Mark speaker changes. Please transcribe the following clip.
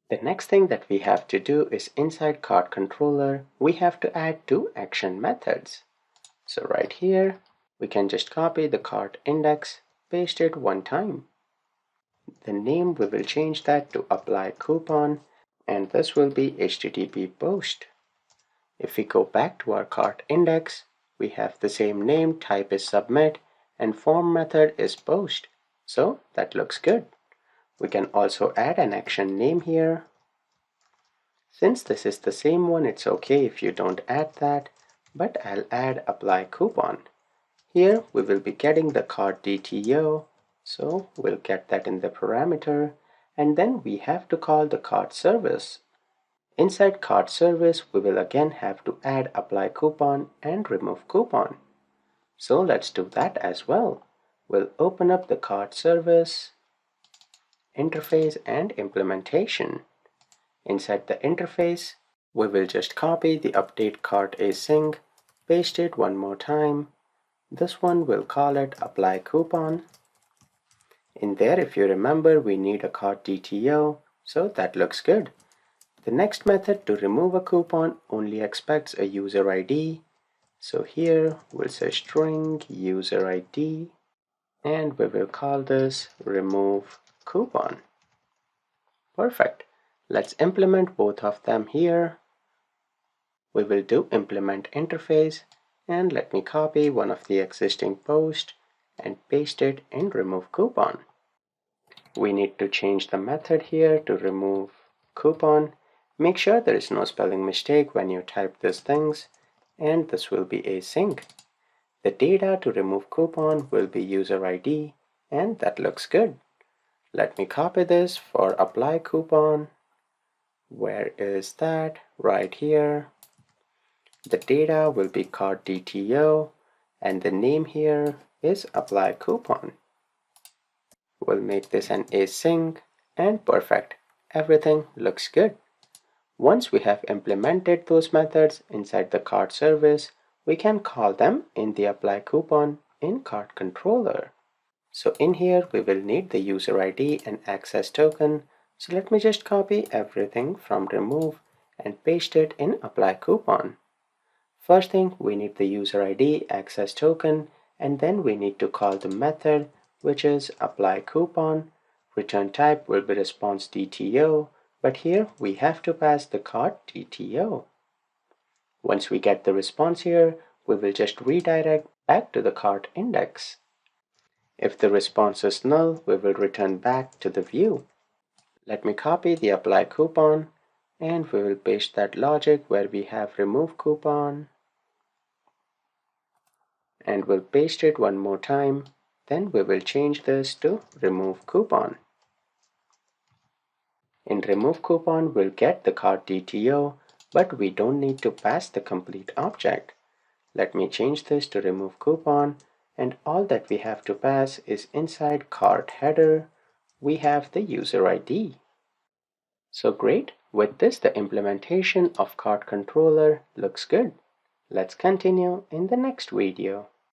Speaker 1: The next thing that we have to do is inside cart controller, we have to add two action methods. So right here, we can just copy the cart index, paste it one time. The name, we will change that to apply coupon, and this will be HTTP post. If we go back to our cart index, we have the same name, type is submit, and form method is post. So that looks good. We can also add an action name here. Since this is the same one, it's okay if you don't add that, but I'll add apply coupon. Here we will be getting the cart DTO, so we'll get that in the parameter, and then we have to call the cart service. Inside cart service, we will again have to add apply coupon and remove coupon. So let's do that as well. We'll open up the cart service, interface and implementation. Inside the interface, we will just copy the update cart async, paste it one more time. This one we'll call it apply coupon. In there, if you remember, we need a cart DTO, so that looks good. The next method to remove a coupon only expects a user ID. So here we'll say string user ID and we will call this remove coupon. Perfect. Let's implement both of them here. We will do implement interface, and let me copy one of the existing posts and paste it in remove coupon. We need to change the method here to remove coupon. Make sure there is no spelling mistake when you type these things, and this will be async. The data to remove coupon will be user ID, and that looks good. Let me copy this for apply coupon. Where is that? Right here. The data will be cart DTO, and the name here is apply coupon. We'll make this an async, and perfect. Everything looks good. Once we have implemented those methods inside the cart service, we can call them in the apply coupon in cart controller. So in here, we will need the user ID and access token. So let me just copy everything from remove and paste it in apply coupon. First thing, we need the user ID, access token, and then we need to call the method, which is apply coupon. Return type will be response DTO, but here we have to pass the cart DTO. Once we get the response here, we will just redirect back to the cart index. If the response is null, we will return back to the view. Let me copy the apply coupon, and we will paste that logic where we have remove coupon, and we'll paste it one more time. Then we will change this to remove coupon. In remove coupon, we'll get the cart DTO, but we don't need to pass the complete object. Let me change this to remove coupon, and all that we have to pass is inside cart header, we have the user ID. So great, with this the implementation of cart controller looks good. Let's continue in the next video.